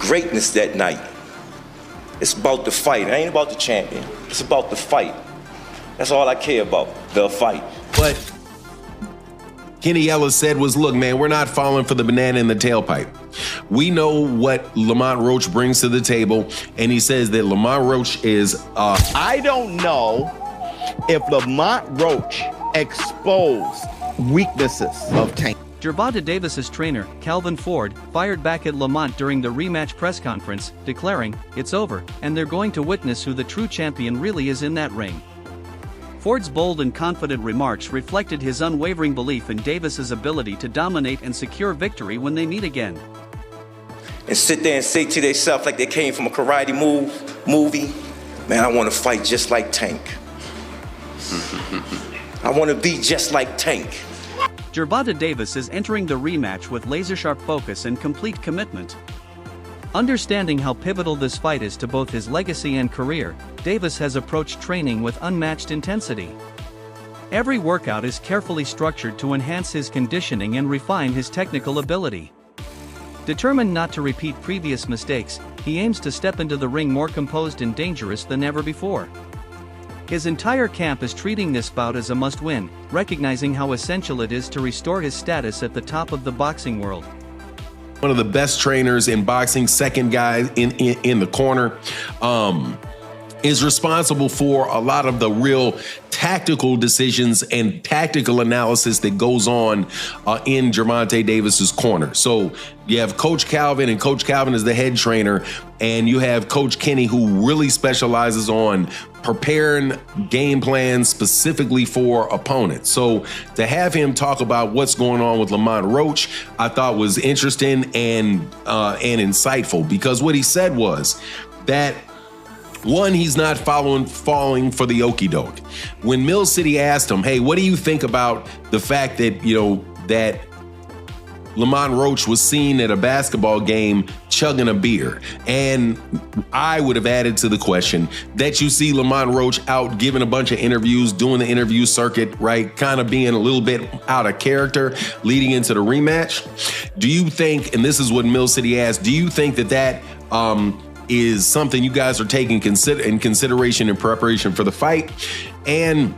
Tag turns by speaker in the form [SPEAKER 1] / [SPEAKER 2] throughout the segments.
[SPEAKER 1] greatness that night. It's about the fight. It ain't about the champion. It's about the fight. That's all I care about, the fight.
[SPEAKER 2] But Kenny Ellis said was, look, man, we're not falling for the banana in the tailpipe. We know what Lamont Roach brings to the table, and he says that Lamont Roach is...
[SPEAKER 3] I don't know if Lamont Roach exposed weaknesses of Tank.
[SPEAKER 4] Gervonta Davis's trainer, Calvin Ford, fired back at Lamont during the rematch press conference, declaring, "It's over, and they're going to witness who the true champion really is in that ring." Ford's bold and confident remarks reflected his unwavering belief in Davis's ability to dominate and secure victory when they meet again.
[SPEAKER 1] And sit there and say to themselves like they came from a karate movie, man, I want to fight just like Tank. I want to be just like Tank.
[SPEAKER 4] Gervonta Davis is entering the rematch with laser-sharp focus and complete commitment. Understanding how pivotal this fight is to both his legacy and career, Davis has approached training with unmatched intensity. Every workout is carefully structured to enhance his conditioning and refine his technical ability. Determined not to repeat previous mistakes, he aims to step into the ring more composed and dangerous than ever before. His entire camp is treating this bout as a must-win, recognizing how essential it is to restore his status at the top of the boxing world.
[SPEAKER 2] One of the best trainers in boxing, second guy in the corner, is responsible for a lot of the real tactical decisions and tactical analysis that goes on in Gervonta Davis's corner. So you have Coach Calvin, and Coach Calvin is the head trainer, and you have Coach Kenny, who really specializes on preparing game plans specifically for opponents. So to have him talk about what's going on with Lamont Roach, I thought was interesting and insightful, because what he said was that, one, he's not falling for the okie doke. When Mill City asked him, hey, what do you think about the fact that, that Lamont Roach was seen at a basketball game chugging a beer? And I would have added to the question that you see Lamont Roach out giving a bunch of interviews, doing the interview circuit, right? Kind of being a little bit out of character leading into the rematch. Do you think, and this is what Mill City asked, do you think that is something you guys are taking in consideration in preparation for the fight? And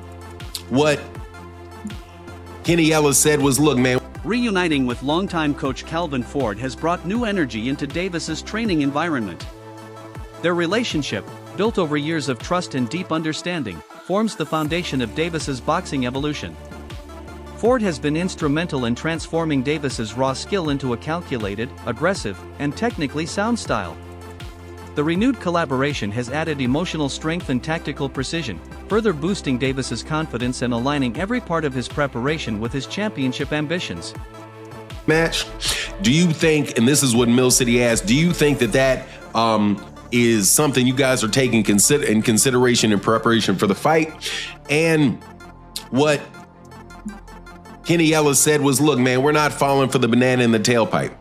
[SPEAKER 2] what Kenny Ellis said was, look, man.
[SPEAKER 4] Reuniting with longtime coach Calvin Ford has brought new energy into Davis's training environment. Their relationship, built over years of trust and deep understanding, forms the foundation of Davis's boxing evolution. Ford has been instrumental in transforming Davis's raw skill into a calculated, aggressive, and technically sound style. The renewed collaboration has added emotional strength and tactical precision, further boosting Davis's confidence and aligning every part of his preparation with his championship ambitions.
[SPEAKER 2] Match, do you think, and this is what Mill City asked, do you think that is something you guys are taking in consideration in preparation for the fight? And what Kenny Ellis said was, look, man, we're not falling for the banana in the tailpipe.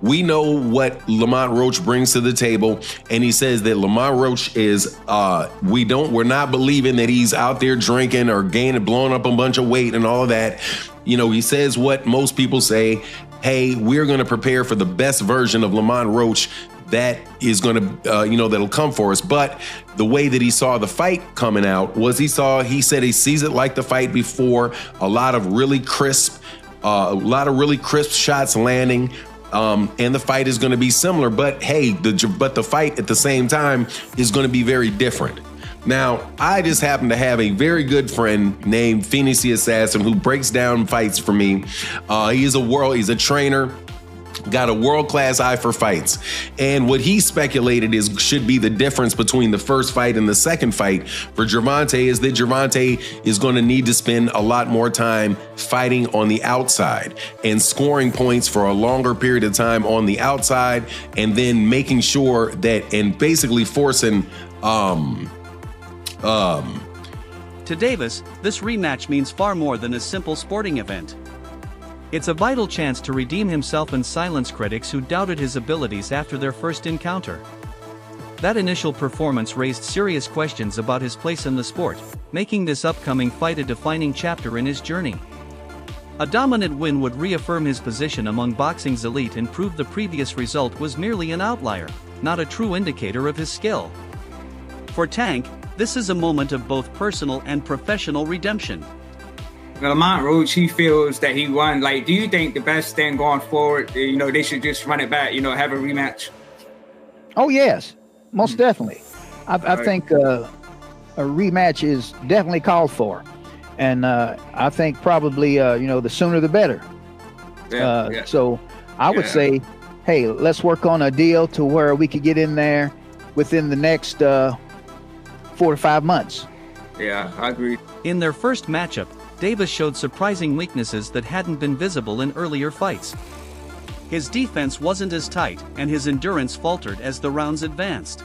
[SPEAKER 2] We know what Lamont Roach brings to the table, and he says that Lamont Roach is, we're not believing that he's out there drinking or blowing up a bunch of weight and all of that. He says what most people say, hey, we're going to prepare for the best version of Lamont Roach that is going to, that'll come for us. But the way that he saw the fight coming out was he said he sees it like the fight before, a lot of really crisp shots landing. And the fight is going to be similar, but hey, the fight at the same time is going to be very different. Now, I just happen to have a very good friend named Phoenix the Assassin who breaks down fights for me. He's a trainer, got a world-class eye for fights. And what he speculated should be the difference between the first fight and the second fight for Gervonta is that Gervonta is going to need to spend a lot more time fighting on the outside and scoring points for a longer period of time on the outside, and then making sure that, and basically forcing
[SPEAKER 4] To Davis, this rematch means far more than a simple sporting event. It's a vital chance to redeem himself and silence critics who doubted his abilities after their first encounter. That initial performance raised serious questions about his place in the sport, making this upcoming fight a defining chapter in his journey. A dominant win would reaffirm his position among boxing's elite and prove the previous result was merely an outlier, not a true indicator of his skill. For Tank, this is a moment of both personal and professional redemption.
[SPEAKER 5] Lamont Roach, he feels that he won. Like, do you think the best thing going forward, they should just run it back, have a rematch?
[SPEAKER 6] Oh, yes, most definitely. I think a rematch is definitely called for. And I think probably, the sooner the better. So I would say, hey, let's work on a deal to where we could get in there within the next 4 to 5 months.
[SPEAKER 5] Yeah, I agree.
[SPEAKER 4] In their first matchup, Davis showed surprising weaknesses that hadn't been visible in earlier fights. His defense wasn't as tight, and his endurance faltered as the rounds advanced.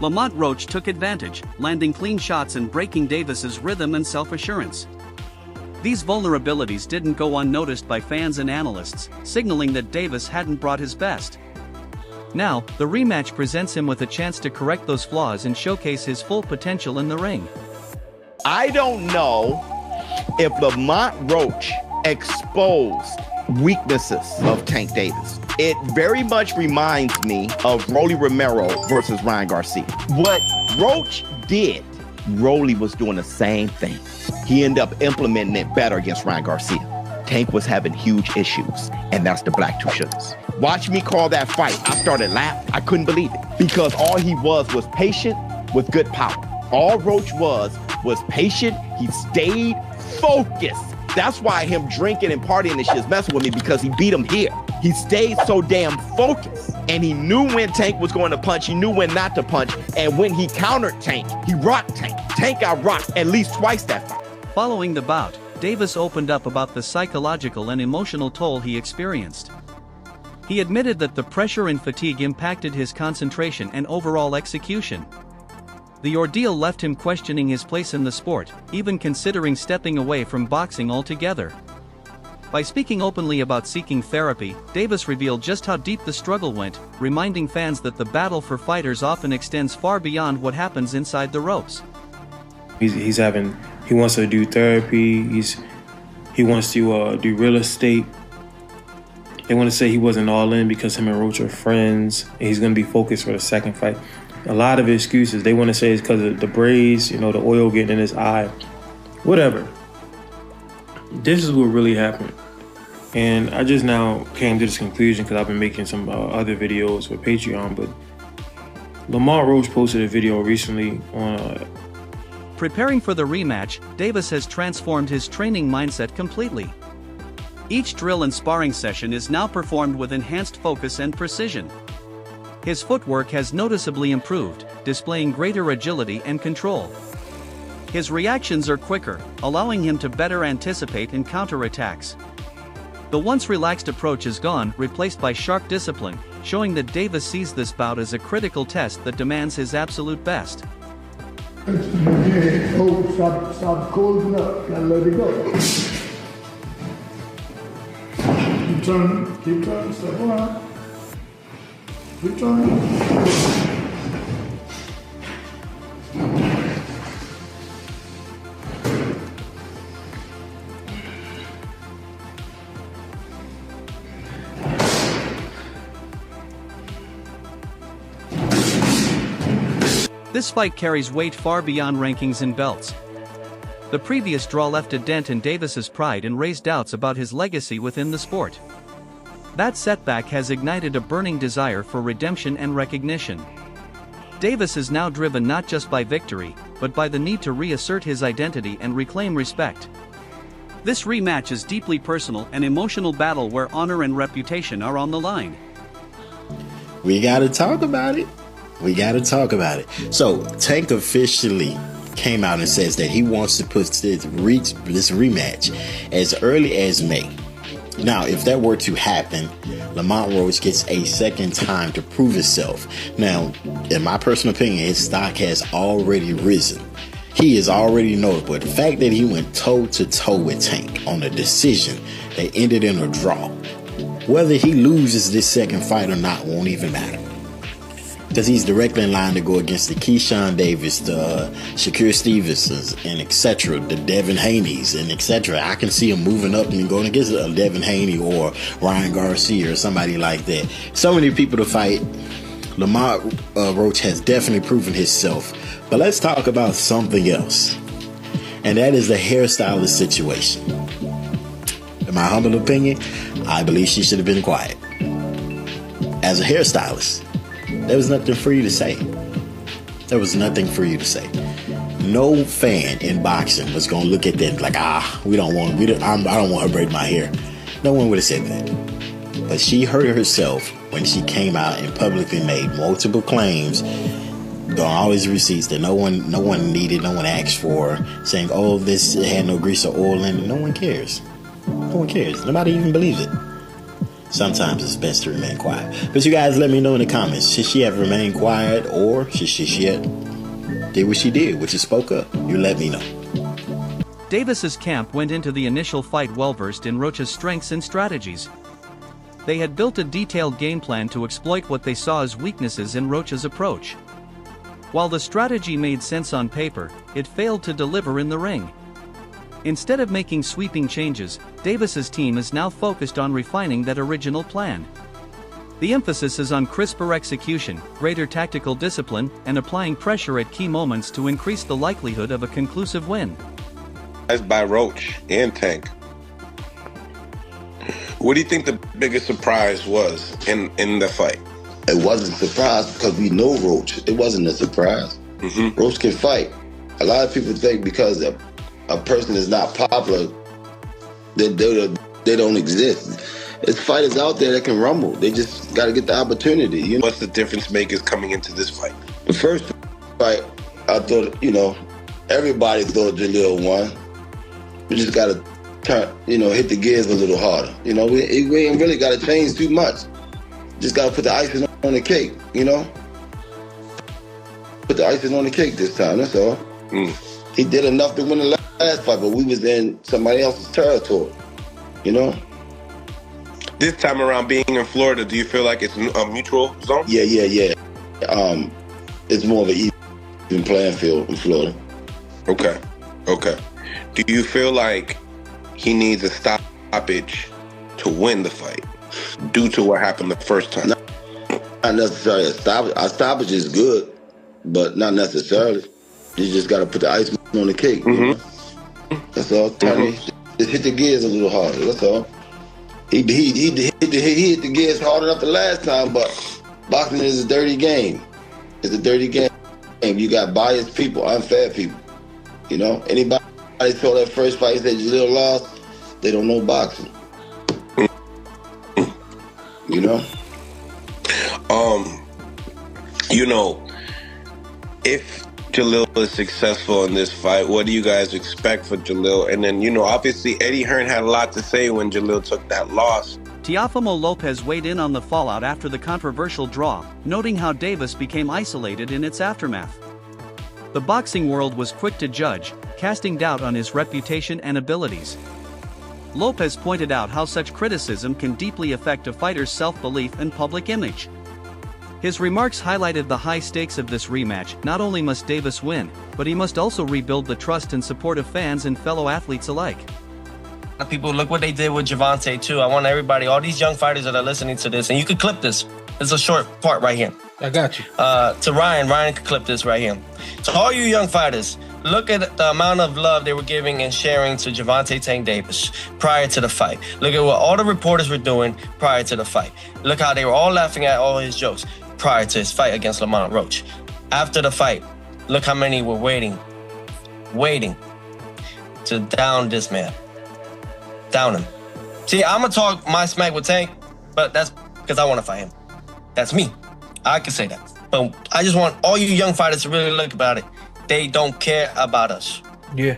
[SPEAKER 4] Lamont Roach took advantage, landing clean shots and breaking Davis's rhythm and self-assurance. These vulnerabilities didn't go unnoticed by fans and analysts, signaling that Davis hadn't brought his best. Now, the rematch presents him with a chance to correct those flaws and showcase his full potential in the ring.
[SPEAKER 3] I don't know if Lamont Roach exposed weaknesses of Tank Davis. It very much reminds me of Rolly Romero versus Ryan Garcia. What Roach did, Rolly was doing the same thing. He ended up implementing it better against Ryan Garcia. Tank was having huge issues, and that's the Black Two Sugars. Watch me call that fight. I started laughing. I couldn't believe it because all he was patient with good power. All Roach was patient. He stayed focused. That's why him drinking and partying and shit is messing with me, because he beat him here. He stayed so damn focused, and he knew when Tank was going to punch. He knew when not to punch, and when he countered Tank, he rocked Tank. Tank got rocked at least twice that fight.
[SPEAKER 4] Following the bout, Davis opened up about the psychological and emotional toll he experienced. He admitted that the pressure and fatigue impacted his concentration and overall execution. The ordeal left him questioning his place in the sport, even considering stepping away from boxing altogether. By speaking openly about seeking therapy, Davis revealed just how deep the struggle went, reminding fans that the battle for fighters often extends far beyond what happens inside the ropes.
[SPEAKER 7] He wants to do therapy, he wants to do real estate. They want to say he wasn't all in because him and Roach are friends, and he's going to be focused for the second fight. A lot of excuses. They want to say it's because of the braids, the oil getting in his eye. Whatever. This is what really happened. And I just now came to this conclusion because I've been making some other videos for Patreon, but Lamont Roach posted a video recently on...
[SPEAKER 4] Preparing for the rematch, Davis has transformed his training mindset completely. Each drill and sparring session is now performed with enhanced focus and precision. His footwork has noticeably improved, displaying greater agility and control. His reactions are quicker, allowing him to better anticipate and counter attacks. The once relaxed approach is gone, replaced by sharp discipline, showing that Davis sees this bout as a critical test that demands his absolute best.
[SPEAKER 8] Stop colding up, gotta let it go. Keep turning, step around. Keep turning.
[SPEAKER 4] This fight carries weight far beyond rankings and belts. The previous draw left a dent in Davis's pride and raised doubts about his legacy within the sport. That setback has ignited a burning desire for redemption and recognition. Davis is now driven not just by victory, but by the need to reassert his identity and reclaim respect. This rematch is deeply personal, an emotional battle where honor and reputation are on the line.
[SPEAKER 9] We gotta talk about it. So Tank officially came out and says that he wants to put this rematch as early as May. Now, if that were to happen, Lamont Roach gets a second time to prove himself. Now, in my personal opinion, his stock has already risen. He is already notable. The fact that he went toe-to-toe with Tank on a decision that ended in a draw, whether he loses this second fight or not won't even matter. because he's directly in line to go against the Keyshawn Davis, the Shakur Stevensons, and etc., the Devin Haneys, and etc. I can see him moving up and going against a Devin Haney or Ryan Garcia or somebody like that. So many people to fight. Lamont Roach has definitely proven himself. But let's talk about something else, and that is the hairstylist situation. In my humble opinion, I believe she should have been quiet. As a hairstylist, there was nothing for you to say. There was nothing for you to say. No fan in boxing was gonna look at that and be like, I don't want her to braid my hair. No one would have said that. But she hurt herself when she came out and publicly made multiple claims on all these receipts that no one needed, no one asked for, saying, oh, this had no grease or oil in it. No one cares. No one cares. Nobody even believes it. Sometimes it's best to remain quiet. But you guys let me know in the comments. Should she have remained quiet, or should she have did what she did, which is spoke up? You let me know.
[SPEAKER 4] Davis's camp went into the initial fight well-versed in Roach's strengths and strategies. They had built a detailed game plan to exploit what they saw as weaknesses in Roach's approach. While the strategy made sense on paper, it failed to deliver in the ring. Instead of making sweeping changes, Davis's team is now focused on refining that original plan. The emphasis is on crisper execution, greater tactical discipline, and applying pressure at key moments to increase the likelihood of a conclusive win.
[SPEAKER 10] By Roach and Tank. What do you think the biggest surprise was in the fight?
[SPEAKER 11] It wasn't a surprise because we know Roach. It wasn't a surprise. Mm-hmm. Roach can fight. A lot of people think because a person is not popular, they don't exist. There's fighters out there that can rumble. They just got to get the opportunity. You know?
[SPEAKER 10] What's the difference makers coming into this fight?
[SPEAKER 11] The first fight, I thought, everybody thought Jalil won. We just got to turn, hit the gears a little harder. We ain't really got to change too much. Just got to put the icing on the cake, Put the icing on the cake this time, that's all. He did enough to win the last fight, but we was in somebody else's territory,
[SPEAKER 10] This time around, being in Florida, do you feel like it's a mutual zone?
[SPEAKER 11] Yeah. It's more of an even playing field in Florida.
[SPEAKER 10] Okay. Do you feel like he needs a stoppage to win the fight due to what happened the first time?
[SPEAKER 11] Not necessarily a stoppage. A stoppage is good, but not necessarily. You just got to put the icing on the cake. That's all. Just hit the gears a little harder. That's all. He hit the gears hard enough the last time, but boxing is a dirty game. It's a dirty game. You got biased people, unfair people. Anybody saw that first fight that Jalil lost, they don't know boxing.
[SPEAKER 10] If Jalil is successful in this fight, what do you guys expect for Jalil? And then, obviously Eddie Hearn had a lot to say when Jalil took that loss.
[SPEAKER 4] Teofimo Lopez weighed in on the fallout after the controversial draw, noting how Davis became isolated in its aftermath. The boxing world was quick to judge, casting doubt on his reputation and abilities. Lopez pointed out how such criticism can deeply affect a fighter's self-belief and public image. His remarks highlighted the high stakes of this rematch. Not only must Davis win, but he must also rebuild the trust and support of fans and fellow athletes alike.
[SPEAKER 12] People, look what they did with Gervonta too. I want everybody, all these young fighters that are listening to this, and you could clip this. It's a short part right here.
[SPEAKER 13] I got you.
[SPEAKER 12] To Ryan could clip this right here. So all you young fighters, look at the amount of love they were giving and sharing to Gervonta Tank Davis prior to the fight. Look at what all the reporters were doing prior to the fight. Look how they were all laughing at all his jokes prior to his fight against Lamont Roach. After the fight, look how many were waiting to down this man. Down him. See, I'm gonna talk my smack with Tank, but that's because I want to fight him. That's me. I can say that. But I just want all you young fighters to really look about it. They don't care about us.
[SPEAKER 13] Yeah.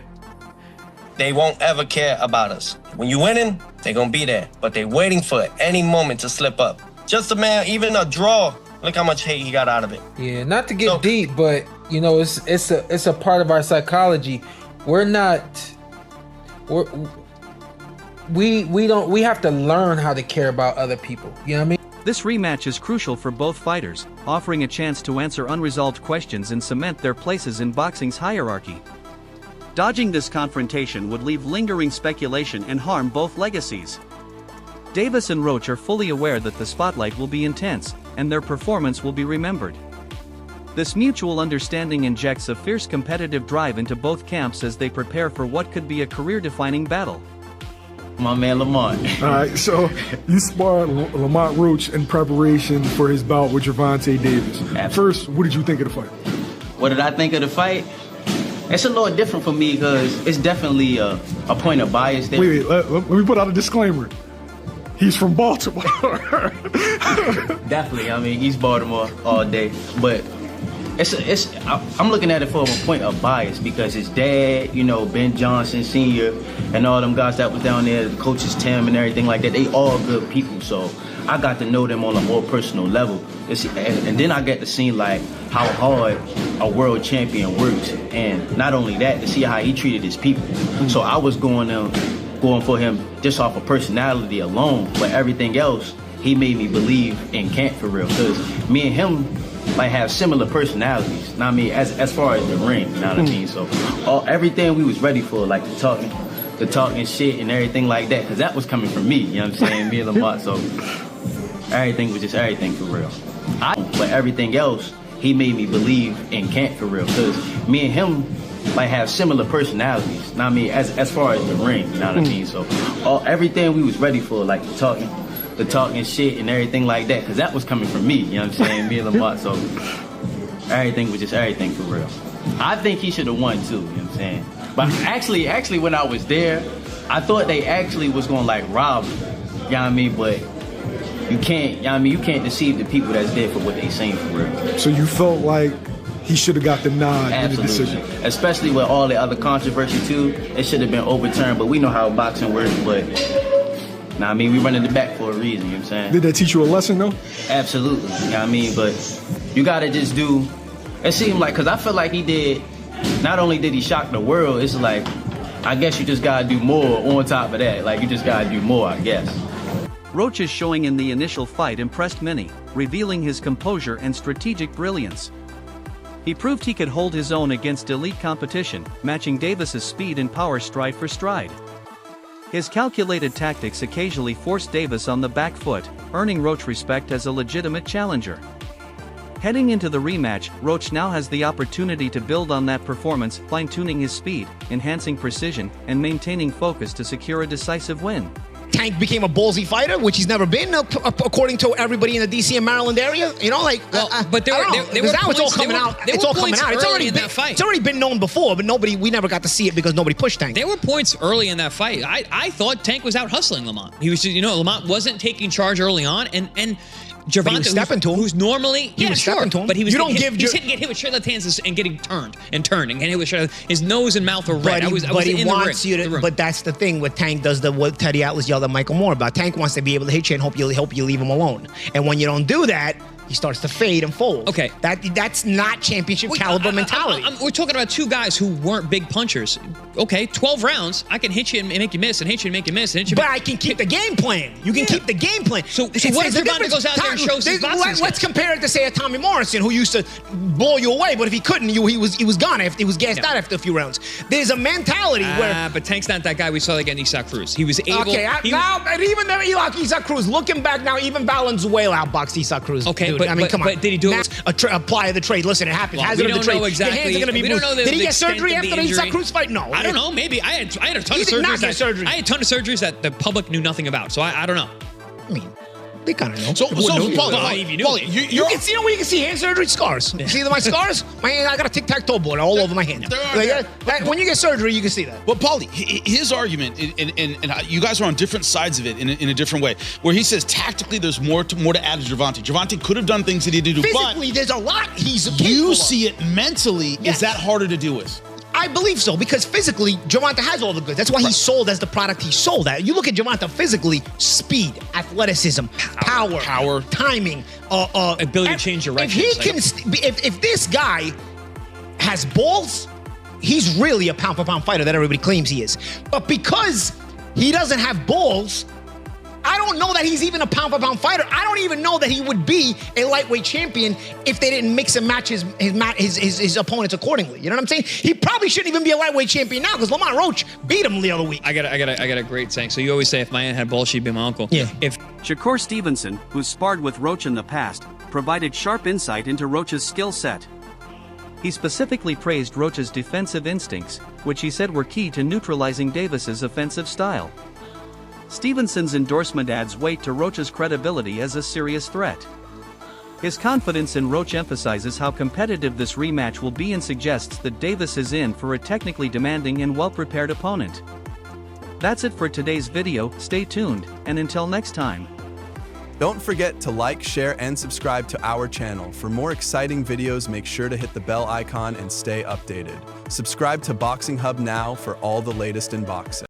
[SPEAKER 12] They won't ever care about us. When you winning, they're gonna be there. But they're waiting for any moment to slip up. Just a man, even a draw. Look how much hate he got out of it.
[SPEAKER 13] Yeah, not to get deep, but it's a part of our psychology. We have to learn how to care about other people. You know what I mean?
[SPEAKER 4] This rematch is crucial for both fighters, offering a chance to answer unresolved questions and cement their places in boxing's hierarchy. Dodging this confrontation would leave lingering speculation and harm both legacies. Davis and Roach are fully aware that the spotlight will be intense, and their performance will be remembered. This mutual understanding injects a fierce competitive drive into both camps as they prepare for what could be a career-defining battle.
[SPEAKER 14] My man Lamont.
[SPEAKER 15] All right, so you sparred Lamont Roach in preparation for his bout with Gervonta Davis.
[SPEAKER 14] Absolutely.
[SPEAKER 15] First, what did you think of the fight?
[SPEAKER 14] What did I think of the fight? It's a little different for me because it's definitely a point of bias there.
[SPEAKER 15] Wait, let me put out a disclaimer. He's from Baltimore.
[SPEAKER 14] Definitely, I mean, he's Baltimore all day, but I'm looking at it from a point of bias because his dad, you know, Ben Johnson Sr. and all them guys that was down there, the coaches Tim and everything like that, they all good people. So I got to know them on a more personal level. And then I get to see like how hard a world champion works. And not only that, to see how he treated his people. So I was going for him just off of personality alone, but everything else, he made me believe in camp for real. Because me and him, like, have similar personalities. Know what I mean, as far as the ring, you know what I mean? So everything we was ready for, like the talking shit and everything like that, because that was coming from me, you know what I'm saying? Me and Lamont, so everything was just everything for real. But everything else, he made me believe in camp for real. Because me and him, like, have similar personalities. Know what I mean, as far as the ring, you know what I mean? So everything we was ready for, like the talking shit and everything like that, because that was coming from me, you know what I'm saying? Me and Lamont, so everything was just everything for real. I think he should have won too, you know what I'm saying? But actually when I was there, I thought they actually was gonna like rob him, you know what I mean? But you can't, you know what I mean? You can't deceive the people that's there for what they saying for real.
[SPEAKER 15] So you felt like he should have got the nod in the decision?
[SPEAKER 14] Especially with all the other controversy too, it should have been overturned, but we know how boxing works, but I mean, we running it back for a reason, you know what I'm saying?
[SPEAKER 15] Did that teach you a lesson, though?
[SPEAKER 14] Absolutely, you know what I mean? But you gotta just do, it seemed like, because I feel like he did, not only did he shock the world, it's like, I guess you just gotta do more on top of that. Like, you just gotta do more, I guess.
[SPEAKER 4] Roach's showing in the initial fight impressed many, revealing his composure and strategic brilliance. He proved he could hold his own against elite competition, matching Davis's speed and power stride for stride. His calculated tactics occasionally forced Davis on the back foot, earning Roach respect as a legitimate challenger. Heading into the rematch, Roach now has the opportunity to build on that performance, fine-tuning his speed, enhancing precision, and maintaining focus to secure a decisive win.
[SPEAKER 16] Tank became a ballsy fighter, which he's never been, according to everybody in the DC and Maryland area. You know, like,
[SPEAKER 17] but there were
[SPEAKER 16] now it's all coming out. It's all coming out. It's already been known before, but we never got to see it because nobody pushed Tank.
[SPEAKER 17] There were points early in that fight. I thought Tank was out hustling Lamont. He was, Lamont wasn't taking charge early on, and Gervonta, who's normally stepping to him, but he was getting hit with straight left hands and getting turned and hit with straight left. His nose and mouth are red.
[SPEAKER 16] But he wants you to. But that's the thing with Tank does what Teddy Atlas yelled at Michael Moore about. Tank wants to be able to hit you and hope you leave him alone. And when you don't do that, he starts to fade and fold.
[SPEAKER 17] Okay,
[SPEAKER 16] that's not championship caliber mentality.
[SPEAKER 17] We're talking about two guys who weren't big punchers. Okay, 12 rounds, I can hit you and make you miss, and hit you and make you miss, and hit you.
[SPEAKER 16] But I can keep the game plan. You can keep the game plan.
[SPEAKER 17] So what if Gervonta goes out there and shows his boxing skills?
[SPEAKER 16] Let's compare it to, say, a Tommy Morrison, who used to blow you away, but if he couldn't, he was gone. He was gassed out after a few rounds. There's a mentality where.
[SPEAKER 17] But Tank's not that guy we saw against Isaac Cruz. He was able.
[SPEAKER 16] Okay, and even Isaac Cruz, looking back now, even Valenzuela outboxed Isaac Cruz.
[SPEAKER 17] Okay,
[SPEAKER 16] dude.
[SPEAKER 17] but
[SPEAKER 16] I mean, come on.
[SPEAKER 17] But did he do it?
[SPEAKER 16] Apply the trade. Listen, it happens. Hazard of the trade.
[SPEAKER 17] Exactly.
[SPEAKER 16] Your hands are going to be moved. Did he get surgery after the Isaac Cruz fight? No.
[SPEAKER 17] I don't know. Maybe. I had a ton of surgeries. I had a ton of surgeries that the public knew nothing about. So I don't know.
[SPEAKER 16] I mean, they kind of know.
[SPEAKER 18] So Paulie,
[SPEAKER 16] you can see where you can see hand surgery scars. You see my scars? My hand, I got a tic-tac-toe board all over my hand. When you get surgery, you can see that.
[SPEAKER 18] Well, Paulie, his argument, and you guys are on different sides of it in a different way, where he says tactically there's more to add to Gervonta. Gervonta could have done things that he didn't do.
[SPEAKER 16] Physically, there's a lot he's capable
[SPEAKER 18] You
[SPEAKER 16] of.
[SPEAKER 18] see it mentally. Yes. Is that harder to deal with?
[SPEAKER 16] I believe so, because physically, Gervonta has all the goods. That's why he's sold as the product he's sold at. You look at Gervonta physically: speed, athleticism, power, timing,
[SPEAKER 17] ability to change direction.
[SPEAKER 16] If this guy has balls, he's really a pound-for-pound fighter that everybody claims he is. But because he doesn't have balls, I don't know that he's even a pound-for-pound fighter. I don't even know that he would be a lightweight champion if they didn't mix and match his opponents accordingly. You know what I'm saying? He probably shouldn't even be a lightweight champion now because Lamont Roach beat him the other week.
[SPEAKER 17] I got a great saying. So you always say, if my aunt had balls, she'd be my uncle.
[SPEAKER 16] Yeah.
[SPEAKER 17] If
[SPEAKER 4] Shakur Stevenson, who's sparred with Roach in the past, provided sharp insight into Roach's skill set. He specifically praised Roach's defensive instincts, which he said were key to neutralizing Davis's offensive style. Stevenson's endorsement adds weight to Roach's credibility as a serious threat. His confidence in Roach emphasizes how competitive this rematch will be and suggests that Davis is in for a technically demanding and well-prepared opponent. That's it for today's video. Stay tuned, and until next time.
[SPEAKER 19] Don't forget to like, share, and subscribe to our channel. For more exciting videos, make sure to hit the bell icon and stay updated. Subscribe to Boxing Hub now for all the latest in boxing.